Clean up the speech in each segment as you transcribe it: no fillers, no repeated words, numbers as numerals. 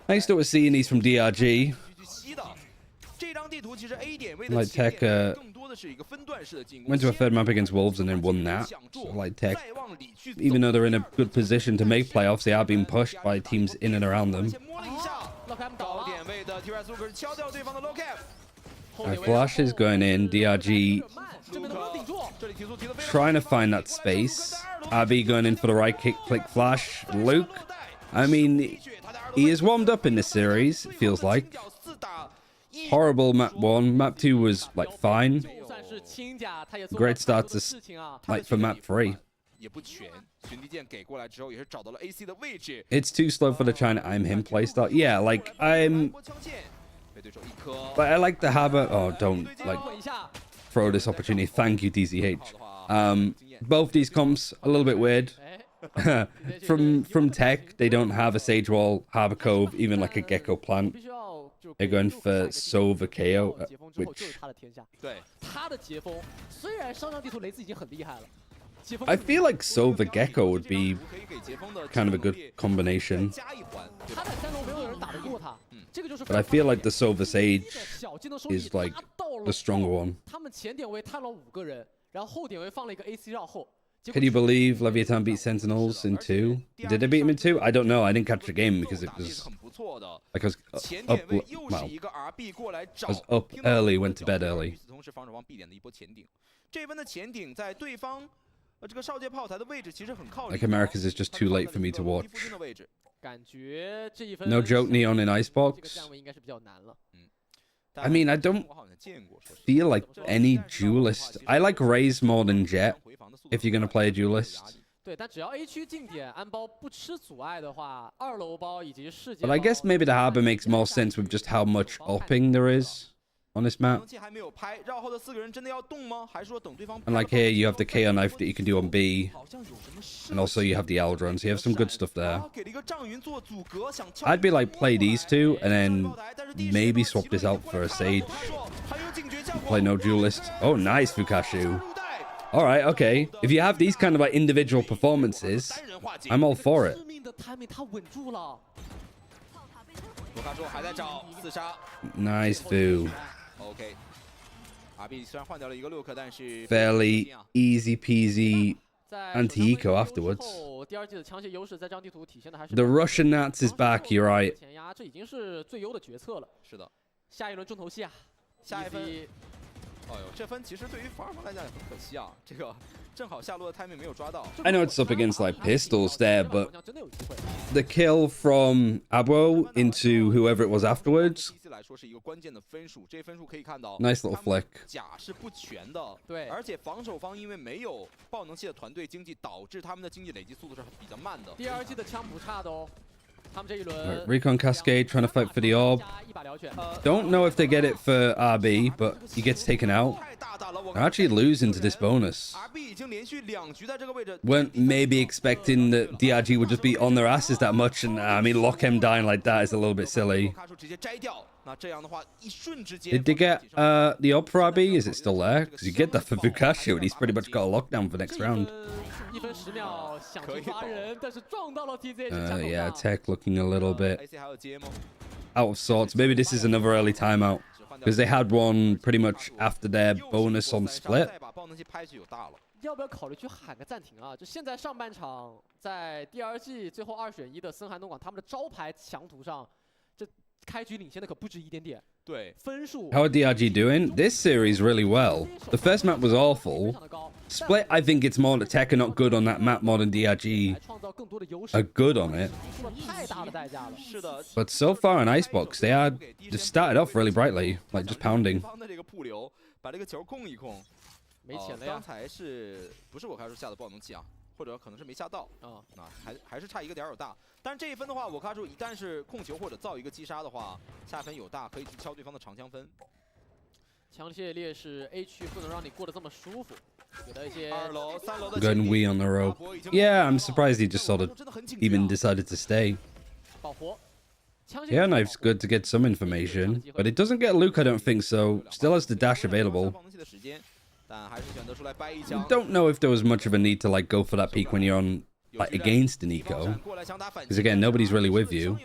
Nice to seeing these from DRG. Like TEC went to a third map against Wolves and then won that. So like TEC, even though they're in a good position to make playoffs, they are being pushed by teams in and around them. Flash is going in. DRG trying to find that space. RB going in for the right click flash. Luke, I mean, he is warmed up in this series, it feels like. Horrible map 1. Map 2 was like fine. Great start to like for map 3. It's too slow for the China I'm him playstyle. Yeah, like but I like the Harbor. Oh, don't like throw this opportunity. Thank you, TCH. Both these comps a little bit weird. from TEC, they don't have a Sage Wall, Harbor Cove, even like a Gecko plant. They're going for Sova KO, which I feel like Sova Gecko would be kind of a good combination. But I feel like the Sova Sage is like the stronger one. Can you believe Leviathan beat Sentinels in 2? Did they beat him in 2? I don't know. I didn't catch the game because it was like I was up early, went to bed early. Like America's is just too late for me to watch. No joke, Neon in Icebox. I mean, I don't feel like any duelist. I like Raze more than Jet, if you're going to play a duelist. But I guess maybe the Harbor makes more sense with just how much upping there is on this map. And like here, you have the KO knife that you can do on B. And also you have the Aldron, so you have some good stuff there. I'd be like, play these two, and then maybe swap this out for a Sage. Play no duelist. Oh, nice, Fukashu. Alright, okay. If you have these kind of like individual performances, I'm all for it. Nice, Fu. Fairly easy peasy anti-eco afterwards. The Russian Nats is back, you're right. I know it's up against like pistols there, but the kill from Abo into whoever it was afterwards, nice little flick. Right, Recon Cascade trying to fight for the orb. Don't know if they get it for RB, but he gets taken out. They're actually losing to this bonus. Weren't maybe expecting that DRG would just be on their asses that much, and I mean, Lochem dying like that is a little bit silly. Did they get the orb for RB? Is it still there? Because you get that for Bukashu, and he's pretty much got a lockdown for next round. Yeah, TEC looking a little bit out of sorts. Maybe this is another early timeout, because they had one pretty much after their bonus on split. 要不要考虑去喊个暂停啊？就现在上半场在第二季最后2选1的森寒东莞，他们的招牌墙图上，这开局领先的可不止一点点。对，分数。How are DRG doing? This series really well. The first map was awful. Split, I think it's more that TEC are not good on that map more than DRG are good on it. But so far in Icebox, they are just started off really brightly, like just pounding. 没钱了呀！刚才是不是我开始下的爆能器啊？或者可能是没下到啊？那还是差一个点有大。但是这一分的话，我卡住一旦是控球或者造一个击杀的话，下分有大，可以去敲对方的长枪分。枪械劣势 A 区不能让你过得这么舒服，给他一些2楼、3楼的。Good we on the rope. Yeah, I'm surprised he just sort of even decided to stay. 保活。 Yeah, knife's good to get some information, but it doesn't get Luke, I don't think so. Still has the dash available. Don't know if there was much of a need to like go for that peak when you're on like against an eco, because again, nobody's really with you.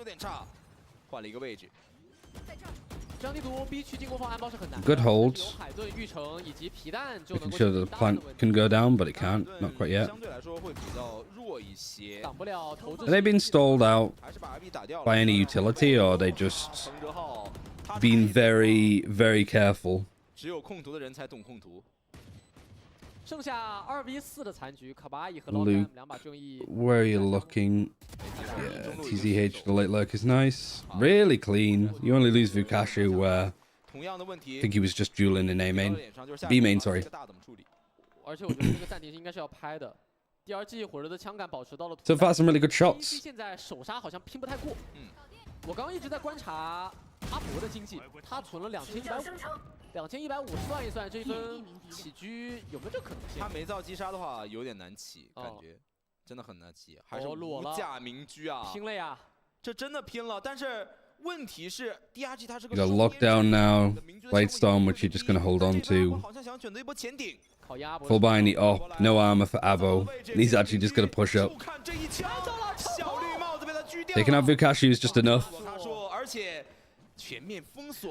Good holds. Making sure the plant can go down, but it can't. Not quite yet. Have they been stalled out by any utility, or are they just been very, very careful? Luke, where are you looking? Yeah, TZH, the late lurk is nice. Really clean. You only lose Vukashu where I think he was just dueling in A main. B main, sorry. So far, some really good shots. 我刚刚一直在观察阿博的经济，他存了2150，2150算一算这一分起居有没有这可能性？他没造击杀的话有点难起，感觉真的很难起，还是无价明居啊，拼了呀！这真的拼了，但是问题是 DRG 它是个 lockdown now, Blade Storm, which you're just gonna hold on to. 好像想选择一波前顶。 Full buying the op, no armor for Abo. And he's actually just gonna push up. Taking out Vukashu is just enough.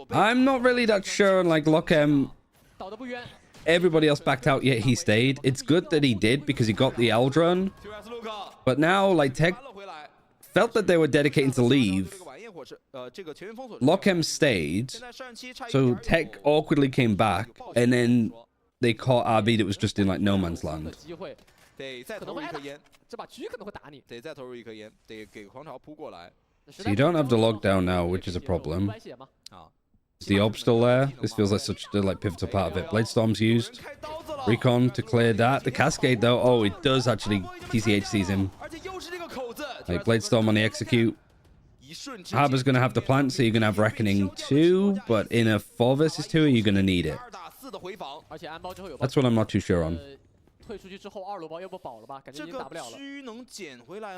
I'm not really that sure on like Lockem. Everybody else backed out, yet he stayed. It's good that he did because he got the Aldron. But now, like TEC felt that they were dedicating to leave. Lockem stayed, so TEC awkwardly came back, and then they caught RB that was just in like no man's land. So you don't have the lockdown now, which is a problem. Is the orb still there? This feels like such a like pivotal part of it. Blade Storm's used. Recon to clear that. The Cascade though, oh, it does actually TCH sees him. Like Blade Storm on the execute. Harbor's gonna have the plant, so you're gonna have Reckoning too, but in a 4 versus 2, you're gonna need it. That's what I'm not too sure on. There's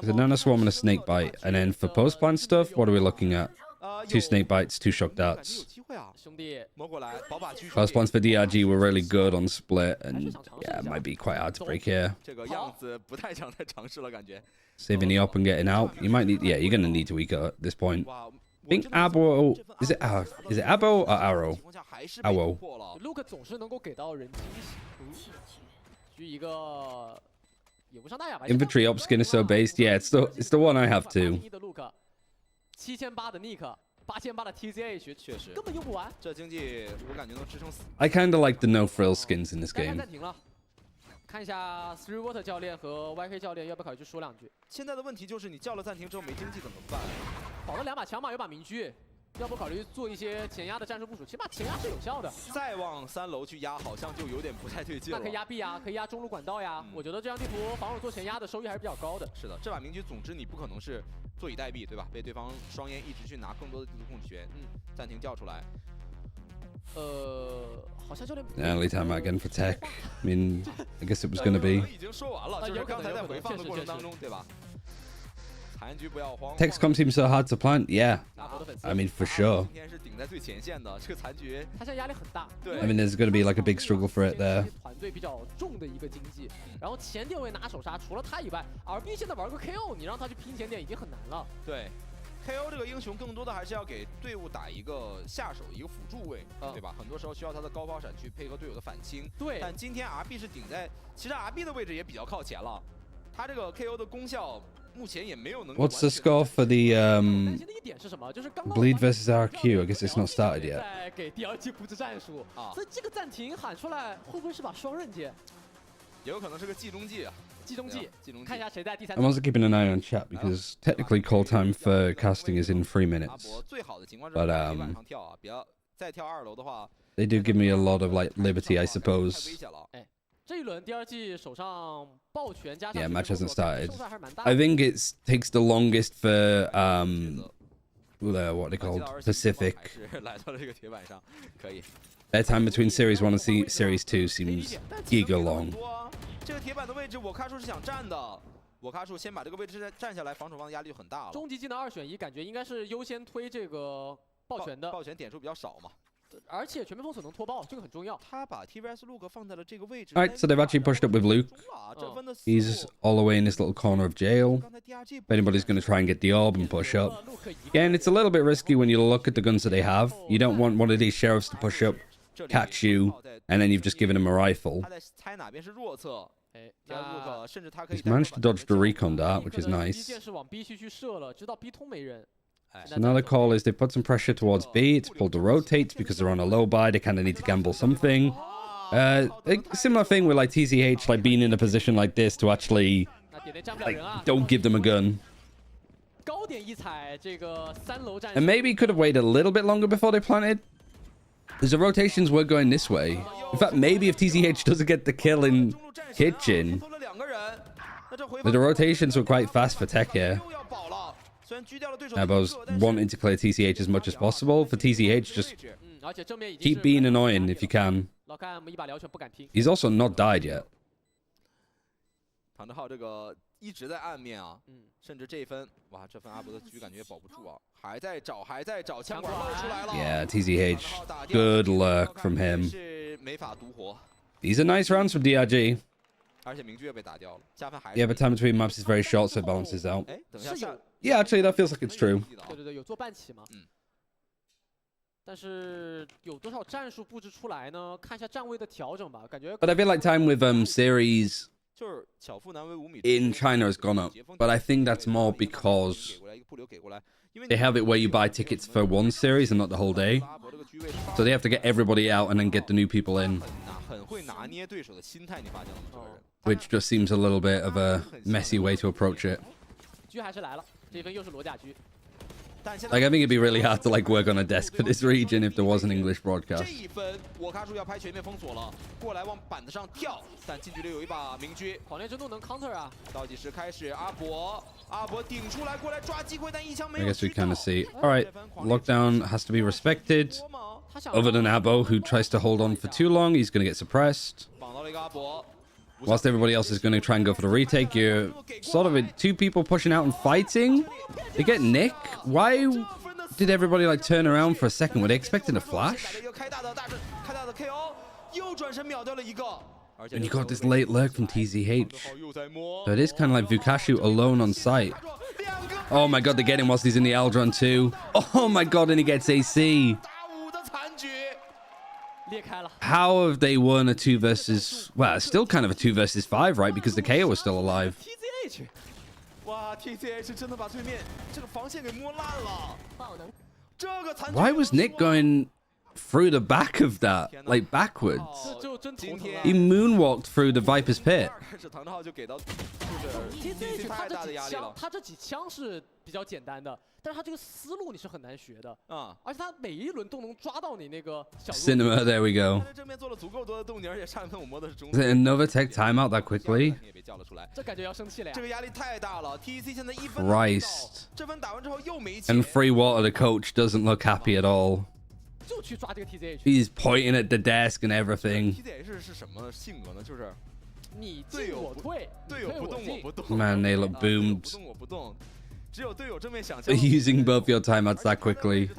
a Nano Swarm and a Snake Bite, and then for post plant stuff, what are we looking at? 2 Snake Bites, 2 Shock Darts. Post plants for DRG were really good on split, and yeah, it might be quite hard to break here. Saving the op and getting out. You might need, yeah, you're gonna need to eco at this point. I think Abo, is it Abo or Arrow? Arrow. Infantry op skin is so based. Yeah, it's the one I have too. 7800的 Nick，8800的 TZH， 确实根本用不完。这经济我感觉能支撑死。I kind of like the no frill skins in this game. 暂停了，看一下 Three Water 教练和 YK 教练要不要考虑去说两句。现在的问题就是你叫了暂停之后没经济怎么办？保了2把强马，有把明居。 要不考虑做一些前压的战术部署，起码前压是有效的。再往3楼去压，好像就有点不太对劲了。那可以压 B 啊，可以压中路管道呀。我觉得这张地图防守做前压的收益还是比较高的。是的，这把明局总之你不可能是坐以待毙，对吧？被对方双烟一直去拿更多的地图控制权。暂停叫出来。好像教练。Early timeout again for TEC. I mean, I guess it was gonna be. 已经说完了，就是刚才在回放的过程当中，对吧？ TEC's comp seems so hard to plant. Yeah, I mean for sure. I mean there's going to be like a big struggle for it there. 团队比较重的一个经济，然后前点位拿手杀，除了他以外，RB 现在玩个 KO， 你让他去拼前点已经很难了。对 ，KO 这个英雄更多的还是要给队伍打一个下手，一个辅助位，对吧？很多时候需要他的高抛闪去配合队友的反清。对，但今天 RB 是顶在，其实 RB 的位置也比较靠前了，他这个 KO 的功效。 What's the score for the Bleed versus RQ? I guess it's not started yet. 给 DRG 布置战术啊，所以这个暂停喊出来，会不会是把双刃剑？也有可能是个计中计啊，计中计，看一下谁在第3。I'm also keeping an eye on chat because technically call time for casting is in 3 minutes. But they do give me a lot of like liberty, I suppose. 这一轮 DRG 手上爆拳加上 yeah, match hasn't started. I think it takes the longest for what they called Pacific. Their time between Series 1 and Series 2 seems giga long. 这个铁板的位置，我卡叔是想站的。我卡叔先把这个位置站下来，防守方的压力就很大了。终极技能2选1，感觉应该是优先推这个爆拳的。爆拳点数比较少嘛。而且全面封锁能拖爆，这个很重要。他把 TVS Luke 放在了这个位置。All right, so they've actually pushed up with Luke. He's all the way in this little corner of jail. If anybody's going to try and get the orb and push up. Again, it's a little bit risky when you look at the guns that they have. You don't want one of these sheriffs to push up, catch you, and then you've just given him a rifle. He's managed to dodge the recon dart, which is nice. So now the call is they put some pressure towards B. It's pulled the rotates because they're on a low buy. They kind of need to gamble something. Similar thing with like TCH, like being in a position like this to actually like don't give them a gun. And maybe could have waited a little bit longer before they planted. Because the rotations were going this way. In fact, maybe if TCH doesn't get the kill in kitchen, the rotations were quite fast for TEC here. I was wanting to clear TCH as much as possible. For TCH, just keep being annoying if you can. He's also not died yet. 唐德浩这个一直在暗面啊，甚至这一分，哇，这分阿博的局感觉保不住啊，还在找，枪管露出来了。Yeah, TCH, good luck from him. 是没法独活。These are nice rounds from DRG. 而且明居也被打掉了，加分还。Yeah, but time between maps is very short, so it balances out. 哎，等一下。Yeah, actually, that feels like it's true. 对，有做半起嘛。但是有多少战术布置出来呢？看一下站位的调整吧，感觉。But I feel like time with series in China has gone up, but I think that's more because they have it where you buy tickets for one series and not the whole day. So they have to get everybody out and then get the new people in. Which just seems a little bit of a messy way to approach it. Like, I think it'd be really hard to like work on a desk for this region if there was an English broadcast. I guess we kind of see. All right, lockdown has to be respected. Other than Abo, who tries to hold on for too long, he's going to get suppressed. Whilst everybody else is going to try and go for the retake, you're sort of two people pushing out and fighting. They get Nick. Why did everybody like turn around for a second? Were they expecting a flash? And you got this late lurk from TZH. So it is kind of like Vukashu alone on site. Oh my god, they get him whilst he's in the Aldron too. Oh my god, and he gets AC. How have they won a 2 versus... Well, it's still kind of a 2 versus 5, right? Because the KO was still alive. Why was Nick going through the back of that? Like, backwards? He moonwalked through the Viper's pit. 但是他这个思路你是很难学的啊，而且他每一轮都能抓到你那个小 Cinema, there we go. Is it another tech timeout that quickly? 这感觉要生气了呀！这个压力太大了 ，TEC 现在1分 Christ. 这分打完之后又没 And Free Water, the coach, doesn't look happy at all. 就去抓这个 TZH。 He's pointing at the desk and everything. TZH 是什么性格呢？就是你进我退，队友不动我不动。 Man, they look boomed. 不动我不动。 Using both your timeouts that quickly.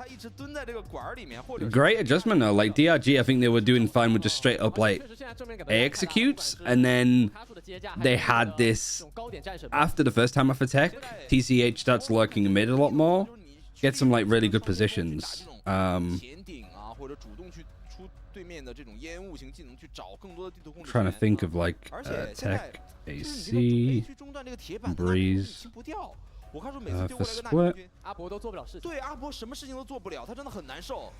Great adjustment though. Like DRG, I think they were doing fine with just straight up like A executes, and then they had this after the first time off attack. TCH starts lurking mid a lot more. Get some like really good positions. Trying to think of like tech, AC, Breeze. For split. 阿博都做不了事情。对，阿博什么事情都做不了，他真的很难受。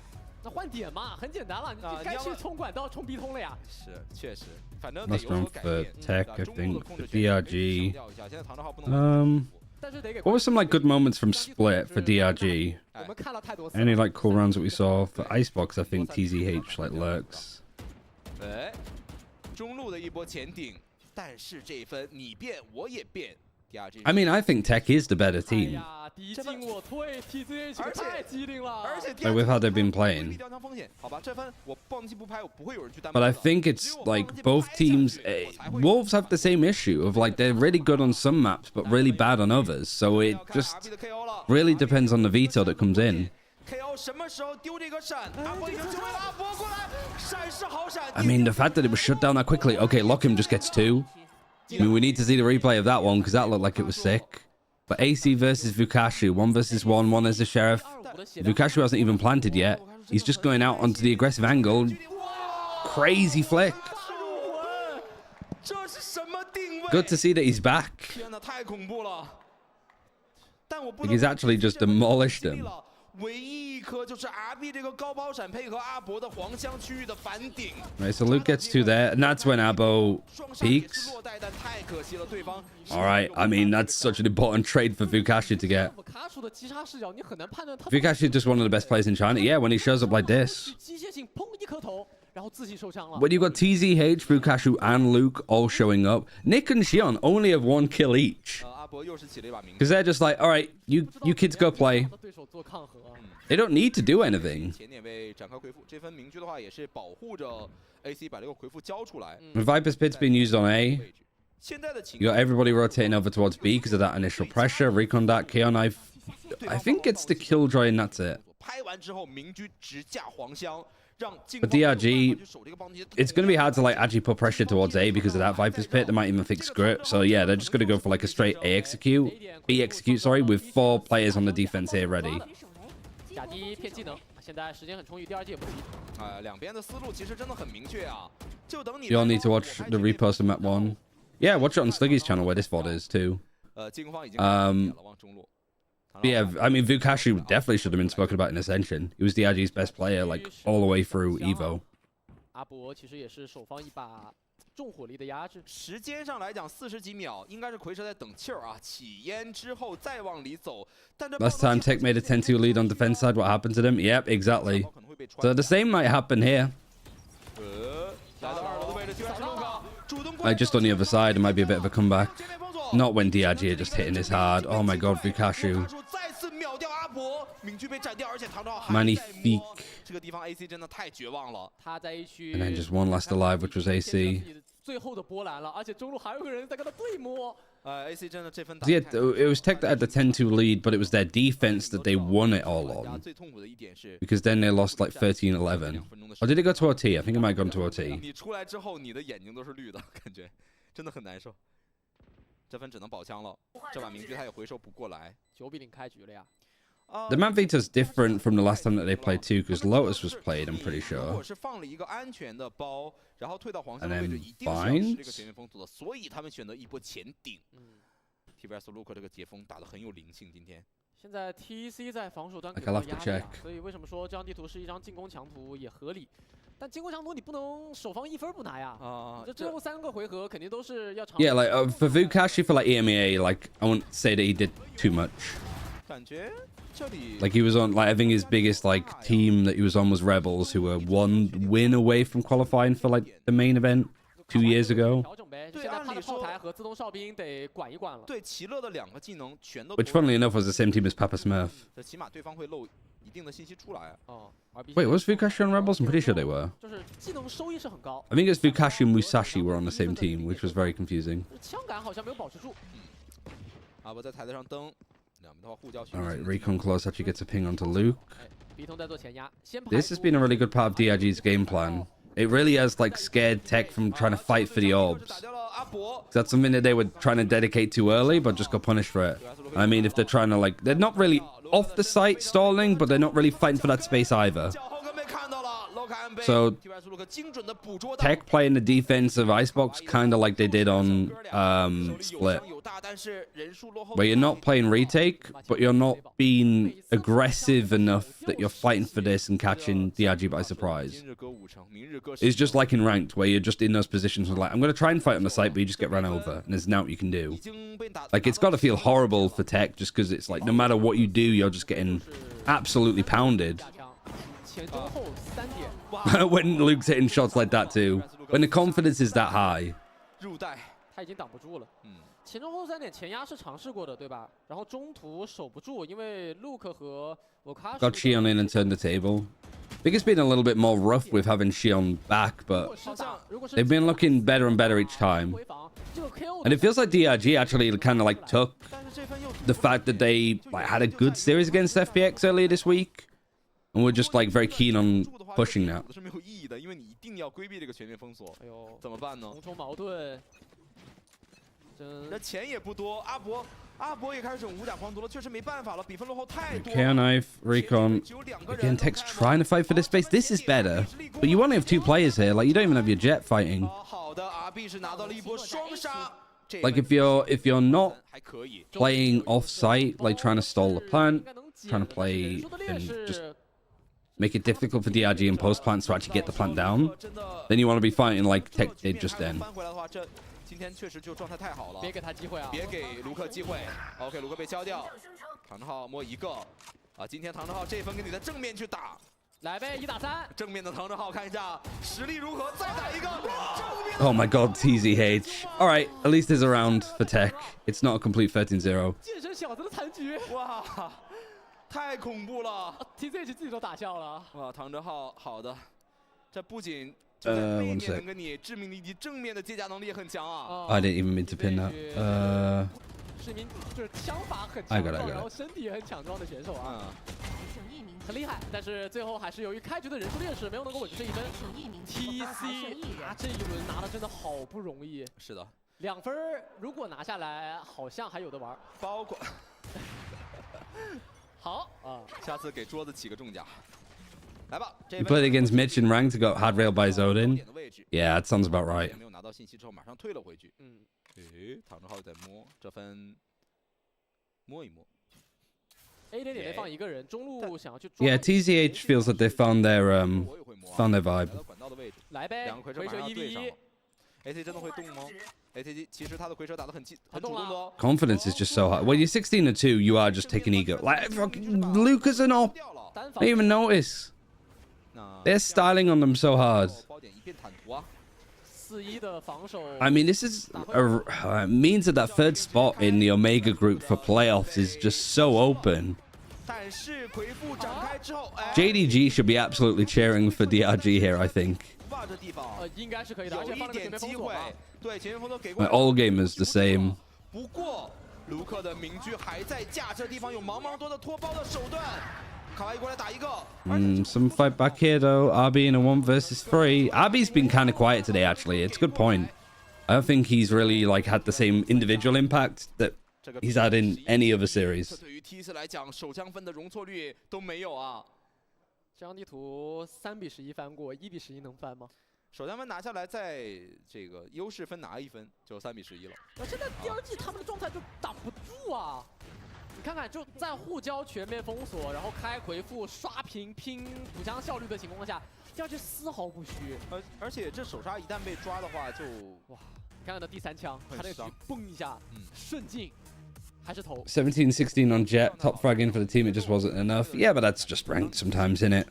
那换点嘛，很简单了，你该去冲管道、冲逼通了呀。是，确实，反正 Must run for tech, I think. For DRG. 现在唐德浩不能。 What were some like good moments from split for DRG? Any like cool rounds that we saw for Icebox? I think TZH like lurks. 哎，中路的一波前顶，但是这一分你变我也变。 I mean, I think TEC is the better team. Like with how they've been playing. But I think it's like both teams. Wolves have the same issue of like they're really good on some maps, but really bad on others. So it just really depends on the veto that comes in. I mean, the fact that it was shut down that quickly. Okay, lock him just gets 2. I mean, we need to see the replay of that one because that looked like it was sick. But AC versus Vukashu, 1 versus 1, one as the sheriff. Vukashu hasn't even planted yet. He's just going out onto the aggressive angle. Crazy flick. Good to see that he's back. Like he's actually just demolished him. Right, so Luke gets 2 there, and that's when Abo peaks. Alright, I mean, that's such an important trade for Vukashu to get. Vukashu is just one of the best players in China. Yeah, when he shows up like this. When you got TZH, Vukashu, and Luke all showing up, Nick and Xion only have 1 kill each. Because they're just like, alright, you kids go play. They don't need to do anything. When Viper's Pit's being used on A, you got everybody rotating over towards B because of that initial pressure. Recon that, Keon I think gets the Killjoy and that's it. But DRG, it's going to be hard to like actually put pressure towards A because of that Viper's Pit. They might even fix script. So yeah, they're just going to go for like a straight B execute, sorry, with 4 players on the defense here ready. You all need to watch the repost of map 1. Yeah, watch it on Sliggy's channel where this VOD is too. Yeah, I mean, Vukashu definitely should have been spoken about in Ascension. He was DRG's best player, like, all the way through EVO. Last time TEC made a 10-2 lead on defense side, what happened to them? Yep, exactly. So the same might happen here. Like, just on the other side, it might be a bit of a comeback. Not when DRG are just hitting this hard. Oh my god, Vukashu. Magnifique. And then just one last alive, which was AC. Yeah, it was TEC that had the 10-2 lead, but it was their defense that they won it all on. Because then they lost like 13-11. Or did it go to OT? I think it might have gone to OT. The map Vita's different from the last time that they played too, because Lotus was played, I'm pretty sure. And then Bind? Like, I'll have to check. Yeah, like for Vukashu for like EMEA, like I won't say that he did too much. Like he was on, like I think his biggest like team that he was on was Rebels, who were 1 win away from qualifying for like the main event 2 years ago. Which funnily enough was the same team as Papa Smurf. Wait, was Vukashu on Rebels? I'm pretty sure they were. I think it's Vukashu and Musashi were on the same team, which was very confusing. Alright, Recon Close actually gets a ping onto Luke. This has been a really good part of DRG's game plan. It really has like scared TEC from trying to fight for the orbs. That's something that they were trying to dedicate to early, but just got punished for it. I mean, if they're trying to like, they're not really off the site stalling, but they're not really fighting for that space either. So TEC playing the defense of Icebox kind of like they did on Split, where you're not playing retake, but you're not being aggressive enough that you're fighting for this and catching DRG by surprise. It's just like in ranked, where you're just in those positions where like, I'm going to try and fight on the site, but you just get run over, and there's nothing you can do. Like, it's got to feel horrible for TEC, just because it's like, no matter what you do, you're just getting absolutely pounded. When Luke's hitting shots like that too, when the confidence is that high. Got Xion in and turned the table. I think it's been a little bit more rough with having Xion back, but they've been looking better and better each time. And it feels like DRG actually kind of like took the fact that they like had a good series against FPX earlier this week. and we're just like very keen on pushing now. 是没有意义的，因为你一定要规避这个全面封锁。哎呦，怎么办呢？重重矛盾。这钱也不多，阿博也开始用五甲狂徒了，确实没办法了，比分落后太多。KO knife, Recon. Again, Tech's trying to fight for this space. This is better, but you only have 2 players here. Like you don't even have your Jet fighting. 好的 ，RB 是拿到了一波双杀。 Like if you're not playing off site, like trying to stall the plant, trying to play and just make it difficult for DRG and post plants to actually get the plant down, then you want to be fighting like Tech did just then. 今天确实就状态太好了，别给他机会啊！别给卢克机会。OK， 卢克被敲掉，唐正浩摸一个。啊，今天唐正浩这分给你在正面去打。 来呗，1打3。正面的唐正浩看一下实力如何，再打一个。Oh my god, TZH. All right, at least there's a round for Tech. It's not a complete 13-0. 健身小子的残局，哇，太恐怖了 ！TZH 自己都打笑了。哇，唐正浩，好的，这不仅就在背面能跟你致命的以及正面的接甲能力也很强啊。I didn't even mean to pin that. 是一名就是枪法很强壮，然后身体也很强壮的选手啊。 很厉害，但是最后还是由于开局的人数劣势，没有能够稳住这一分。TC 啊，这一轮拿的真的好不容易。是的，2分如果拿下来，好像还有的玩。包括好啊，下次给桌子起个重甲。来吧， You played against Mitch in ranked, got hard railed by Zodin. Yeah, that sounds about right. 没有拿到信息之后，马上退了回去。诶，唐正浩在摸这分，摸一摸。 A 点内放一个人，中路想要去。Yeah, TZH feels that they found their vibe. 来呗，两个回蛇1v1。AT 真的会动吗 ？AT 其实他的回蛇打得很主动的哦。Confidence is just so high. When you're 16-2, you are just taking ego. Like fucking Lucas and all. They even notice. They're styling on them so hard. I mean, this is means that 3rd spot in the Omega group for playoffs is just so open. JDG should be absolutely cheering for DRG here, I think. All gamers the same. Some fight back here though. RB in a 1 versus 3. RB's been kind of quiet today, actually. It's a good point. I don't think he's really like had the same individual impact that he's had in any other series. 对于 TEC 来讲，手枪分的容错率都没有啊。这张地图3比11翻过，1比11能翻吗？手枪分拿下来，在这个优势分拿1分，就3比11了。现在 DRG 他们的状态就挡不住啊！ 你看看，就在互交全面封锁，然后开回复、刷屏、拼补枪效率的情况下，DRG丝毫不虚。而且这手杀一旦被抓的话，就哇！你看看他第3枪，他那个嘣一下，顺境还是投。17-16 on Jet, top fragging for the team. It just wasn't enough. Yeah, but that's just ranked sometimes, innit?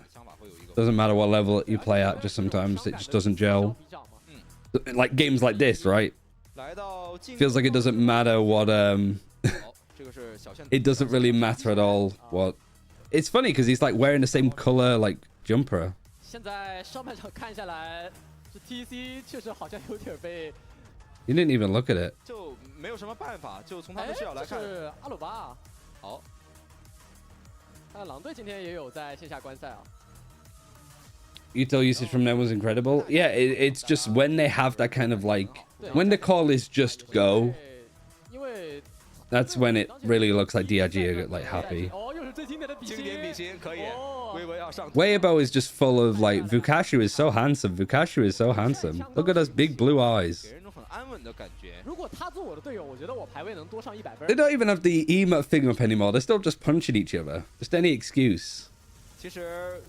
Doesn't matter what level you play at. Just sometimes it just doesn't gel. Like games like this, right? Feels like it doesn't matter what It doesn't really matter at all what. It's funny because he's like wearing the same color like jumper. 现在上半场看下来，这 TEC 确实好像有点被。You didn't even look at it. 就没有什么办法，就从他的视角来看。是阿鲁巴。好。看狼队今天也有在线下观赛啊。Util usage from them was incredible. Yeah, it's just when they have that kind of like when the call is just go. That's when it really looks like DRG are like happy. Weibo is just full of like Vukashu is so handsome. Vukashu is so handsome. Look at those big blue eyes. They don't even have the emote thing up anymore. They're still just punching each other. Just any excuse. 其实，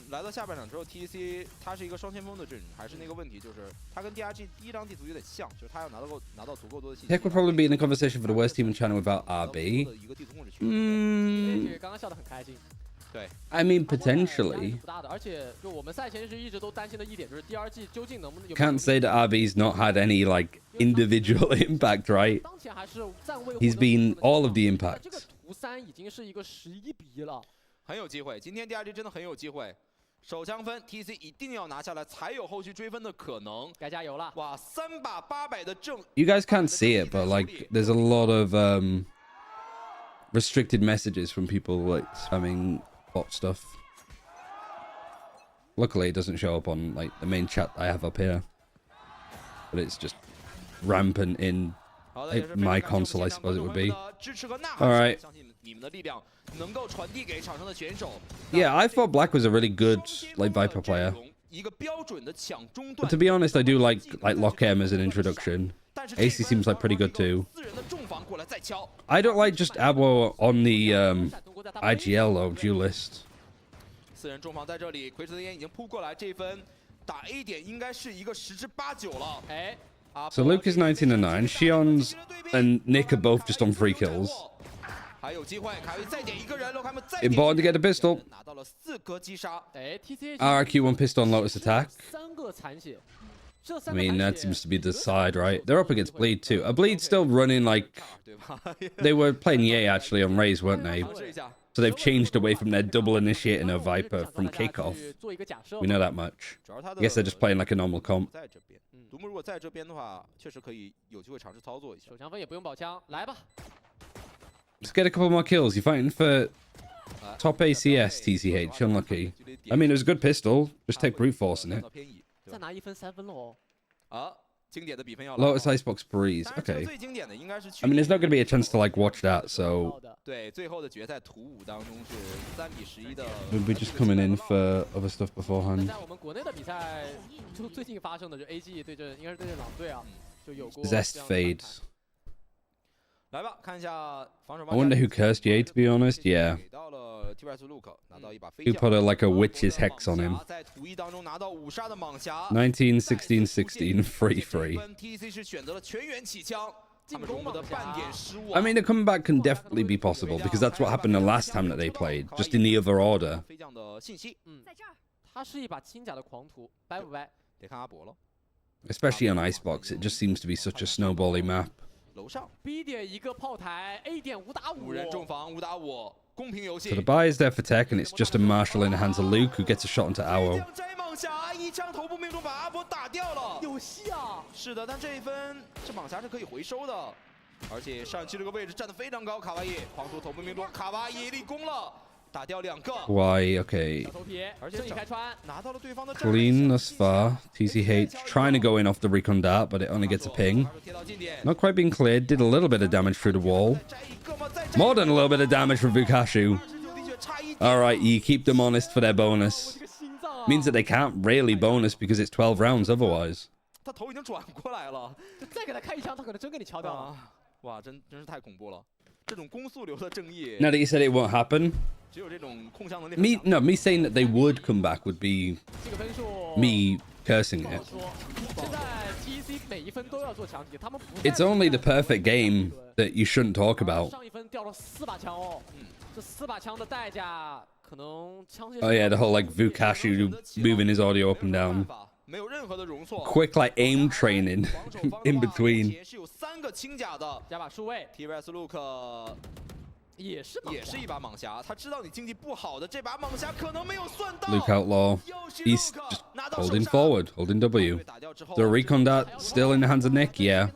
来到下半场之后 ，TEC 它是一个双先锋的阵容，还是那个问题，就是它跟 DRG 第一张地图有点像，就是它要拿到足够多的信息。TEC would probably be in the conversation for the worst team in China without RB. I mean, potentially. Can't say that RB's not had any like individual impact, right? He's been all of the impact. 很有机会，今天 DRG 真的很有机会，手枪分 TEC 一定要拿下来，才有后续追分的可能。该加油了！哇，3把800的正。You guys can't see it, but like, there's a lot of restricted messages from people like spamming bot stuff. Luckily, it doesn't show up on like the main chat I have up here, but it's just rampant in my console, I suppose it would be. All right. Yeah, I thought Black was a really good like Viper player. But to be honest, I do like Lochem as an introduction. AC seems like pretty good too. I don't like just Abo on the IGL though, duelist. So Luke is 19 and 9. Shion's and Nick are both just on 3 kills. Important to get a pistol. RRQ 1 pistol on Lotus attack. I mean, that seems to be the side, right? They're up against Bleed too. A Bleed still running like... They were playing Ye actually on Raze, weren't they? So they've changed away from their double initiating a Viper from kickoff. We know that much. I guess they're just playing like a normal comp. Let's get a couple more kills. You're fighting for top ACS, TCH. Unlucky. I mean, it was a good pistol. Just take brute force in it. Lotus Icebox Breeze. Okay. I mean, there's not going to be a chance to like watch that, so we'll be just coming in for other stuff beforehand. Zest Fade. I wonder who cursed Ye, to be honest. Yeah. Who put like a witch's hex on him. 19, 16, 16, 3, 3. I mean, a comeback can definitely be possible because that's what happened the last time that they played, just in the other order. Especially on Icebox, it just seems to be such a snowbally map. So the buy is there for Tech, and it's just a Marshall in the hands of Luke, who gets a shot into Owl. Why? Okay. Clean thus far. TCH trying to go in off the recon dart, but it only gets a ping. Not quite being cleared. Did a little bit of damage through the wall. More than a little bit of damage from Vukashu. Alright, you keep them honest for their bonus. Means that they can't really bonus because it's 12 rounds otherwise. Now that you said it won't happen, me saying that they would come back would be me cursing it. It's only the perfect game that you shouldn't talk about. Oh yeah, the whole like Vukashu moving his audio up and down. Quick like aim training in between. Luke Outlaw. He's just holding forward, holding W. The recon dart still in the hands of Nick, yeah.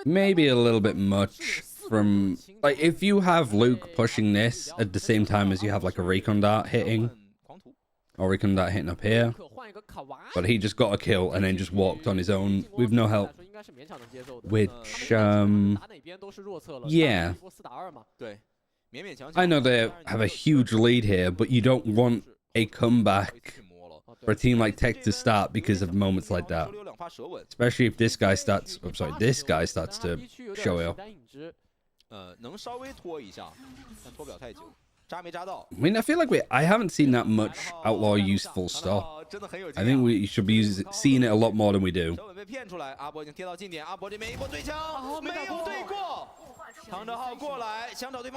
Maybe a little bit much from like if you have Luke pushing this at the same time as you have like a recon dart hitting. Or recon dart hitting up here. But he just got a kill and then just walked on his own with no help. Which, yeah. I know they have a huge lead here, but you don't want a comeback for a team like Tech to start because of moments like that. Especially if this guy starts, I'm sorry, this guy starts to show up. I mean, I feel like I haven't seen that much Outlaw use full stop. I think we should be seeing it a lot more than we do.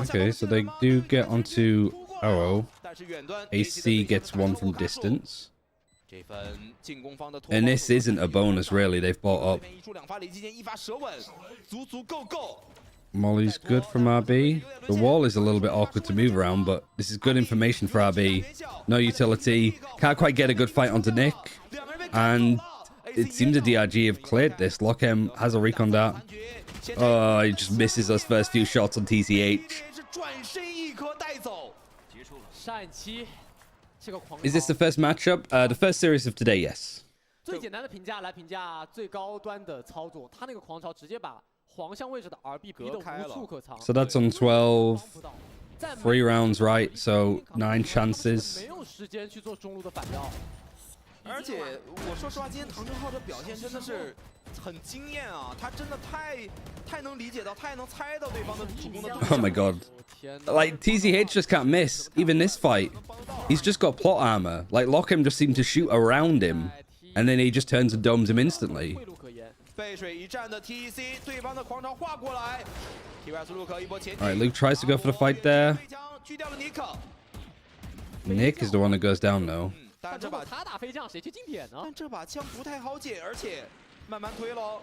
Okay, so they do get onto Arrow. AC gets one from distance. And this isn't a bonus, really. They've bought up. Molly's good from RB. The wall is a little bit awkward to move around, but this is good information for RB. No utility. Can't quite get a good fight onto Nick. And it seems the DRG have cleared this. Lochem has a recon dart. Oh, he just misses those first few shots on TCH. Is this the first matchup? The first series of today, yes. 最简单的评价来评价最高端的操作，他那个狂潮直接把黄香位置的 RB 逼得无处可藏。So that's on 12. 3 rounds, right? So 9 chances. 没有时间去做中路的反绕。而且我说实话，今天唐正浩这表现真的是很惊艳啊！他真的太能理解到，太能猜到对方的主攻的动向。Oh my god. Like, TCH just can't miss. Even this fight. He's just got plot armor. Like, Lockham just seemed to shoot around him. And then he just turns and domes him instantly. 背水一战的 TEC， 对方的狂潮划过来 ，TYS Luke 一波前进。Alright, Luke tries to go for the fight there. 狙掉了尼克。Nick is the one that goes down, though. 但如果他打飞将，谁去近点呢？但这把枪不太好解，而且慢慢推喽。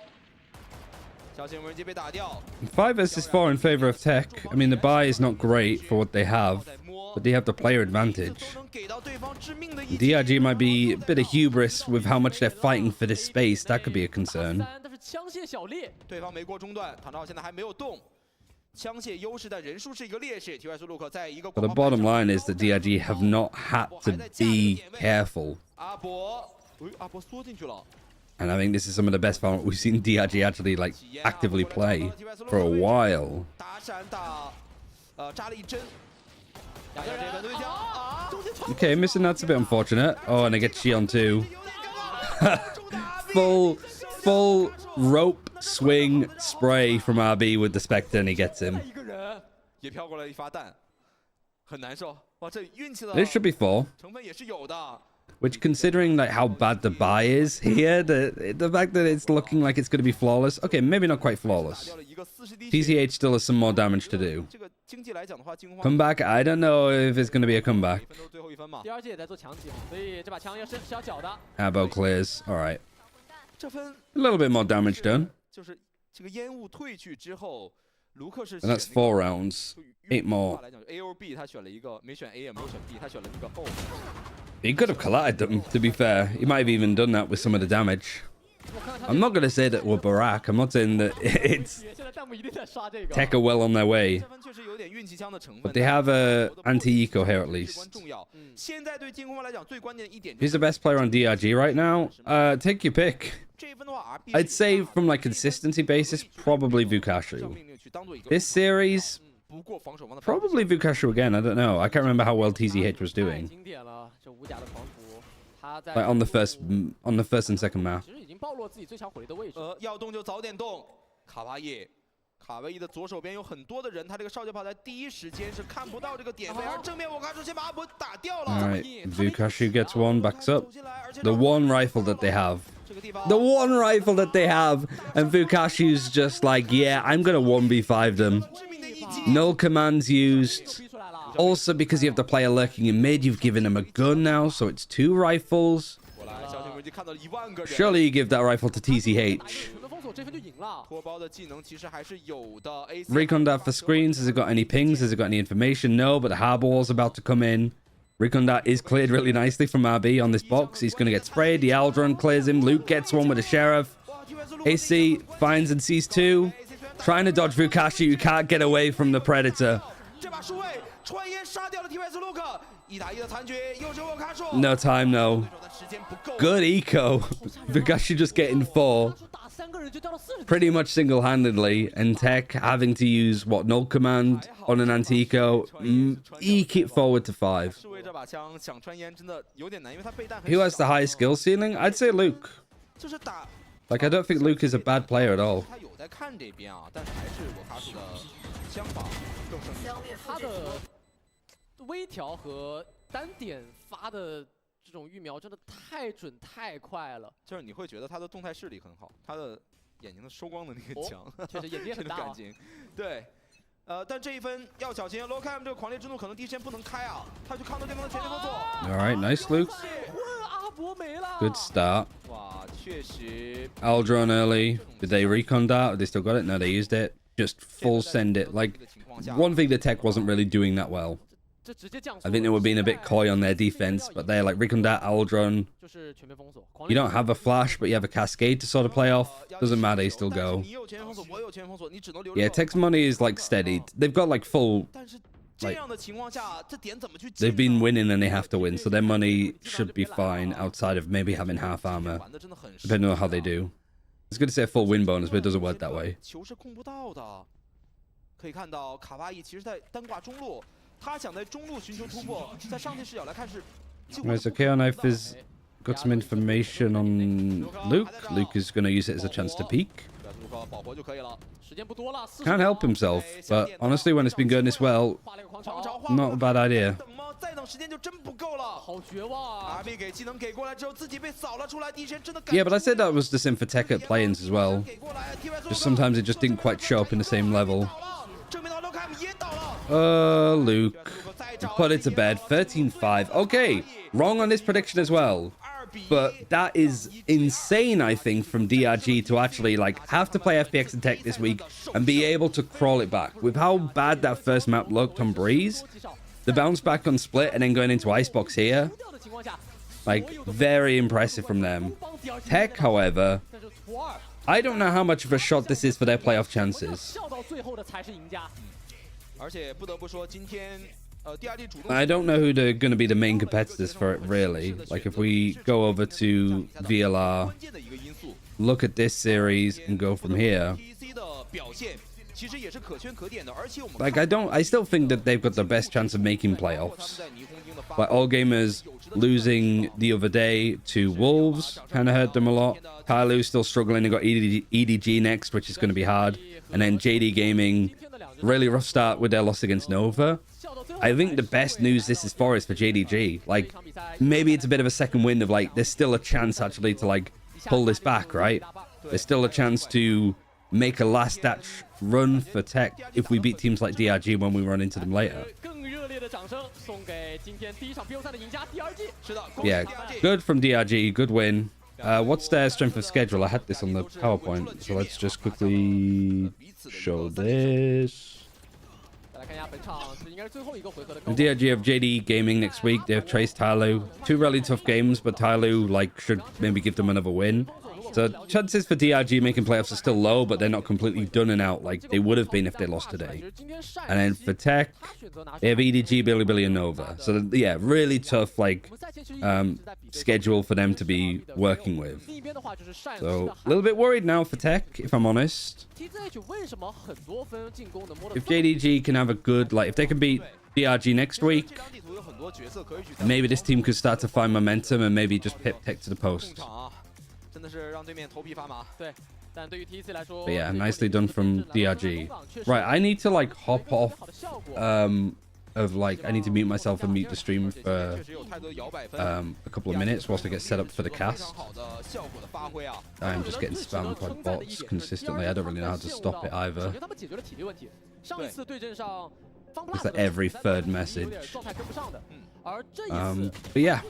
小心无人机被打掉。5 versus 4 in favor of TEC. I mean, the buy is not great for what they have, but they have the player advantage. DRG might be a bit of hubris with how much they're fighting for this space. That could be a concern. 对方没过中段，唐朝现在还没有动。枪械优势，但人数是一个劣势。TYS Luke 在一个。But the bottom line is that DRG have not had to be careful. 阿伯缩进去了。 And I think this is some of the best fun we've seen DRG actually like actively play for a while. Okay, missing that's a bit unfortunate. Oh, and I get Xion too. full rope swing spray from RB with the Spectre, and he gets him. This should be 4. Which, considering like how bad the buy is here, the fact that it's looking like it's going to be flawless. Okay, maybe not quite flawless. TCH still has some more damage to do. Comeback, I don't know if it's going to be a comeback. Abo clears. All right. A little bit more damage done. And that's 4 rounds. 8 more. He could have collided them, to be fair. He might have even done that with some of the damage. I'm not going to say that we're Barak. I'm not saying that it's TEC are well on their way. But they have a anti-eco here at least. Who's the best player on DRG right now? Take your pick. I'd say from like consistency basis, probably Vukashu. This series, probably Vukashu again. I don't know. I can't remember how well TZH was doing. Like on the first and second map. 要动就早点动，卡哇伊。卡哇伊的左手边有很多的人，他这个少脚跑在第一时间是看不到这个点位，而正面我看出先把阿伯打掉了。Alright, Vukashu gets one, backs up. The one rifle that they have. The one rifle that they have. And Vukashu's just like, yeah, I'm gonna 1v5 them. Null commands used. Also, because you have the player lurking in mid, you've given him a gun now, so it's 2 rifles. Surely you give that rifle to TCH. Recondat for screens. Has it got any pings? Has it got any information? No, but the harbor wall's about to come in. Recondat is cleared really nicely from RB on this box. He's going to get sprayed. The Aldron clears him. Luke gets one with the Sheriff. AC finds and sees 2. Trying to dodge Vukashu. You can't get away from the Predator. No time, no. Good eco. Vukashu just getting 4. Pretty much single-handedly. And TEC having to use, what, null command on an anti-eco. Eke it forward to 5. Who has the highest skill ceiling? I'd say Luke. Like, I don't think Luke is a bad player at all. 微调和单点发的这种预瞄真的太准太快了，就是你会觉得他的动态视力很好，他的眼睛的收光能力很强，确实眼睛很大。对，但这一分要小心 ，Lockham 这个狂烈之怒可能第一时间不能开啊，他去抗对对方的全力封锁。All right, nice Luke. Good start. 哇，确实。Aldron early. Did they recon that? They still got it? No, they used it. Just full send it. Like, one thing the TEC wasn't really doing that well I think they were being a bit coy on their defense, but they're like Rikundar, Aldron. You don't have a flash, but you have a cascade to sort of play off. Doesn't matter, you still go. Yeah, TEC's money is like steady. They've got like full... Like, they've been winning and they have to win, so their money should be fine outside of maybe having half armor, depending on how they do. It's good to say a full win bonus, but it doesn't work that way. Right, so KO Knife has got some information on Luke. Luke is going to use it as a chance to peek. Can't help himself, but honestly, when it's been going this well, not a bad idea. Yeah, but I said that was the same for TEC at play-ins as well. Just sometimes it just didn't quite show up in the same level. Luke. Put it to bed. 13-5. Okay, wrong on this prediction as well. But that is insane, I think, from DRG to actually like have to play FPX and TEC this week and be able to crawl it back. With how bad that first map looked on Breeze, the bounce back on Split and then going into Icebox here, like very impressive from them. TEC, however, I don't know how much of a shot this is for their playoff chances. I don't know who they're going to be the main competitors for it, really. Like, if we go over to VLR, look at this series, and go from here. Like, I still think that they've got the best chance of making playoffs. Like, All Gamers losing the other day to Wolves kind of hurt them a lot. Tyloo's still struggling. They got EDG next, which is going to be hard. And then JD Gaming, really rough start with their loss against Nova. I think the best news this is for JDG. Like, maybe it's a bit of a second wind of, like, there's still a chance, actually, to, like, pull this back, right? There's still a chance to make a last-datch run for TEC if we beat teams like DRG when we run into them later. Yeah, good from DRG. Good win. What's their strength of schedule? I had this on the PowerPoint, so let's just quickly show this. The DRG have JD Gaming next week. They have Trace, Tyloo. Two really tough games, but Tyloo like should maybe give them another win. So chances for DRG making playoffs are still low, but they're not completely done and out like they would have been if they lost today. And then for TEC, they have EDG, Billy, and Nova. So yeah, really tough like schedule for them to be working with. So a little bit worried now for TEC, if I'm honest. If JDG can have a good, like if they can beat DRG next week, maybe this team could start to find momentum and maybe just pip TEC to the post. But yeah, nicely done from DRG. Right, I need to like hop off of like I need to mute myself and mute the stream for a couple of minutes whilst I get set up for the cast. I'm just getting spammed by bots consistently. I don't really know how to stop it either. It's like every third message. But yeah.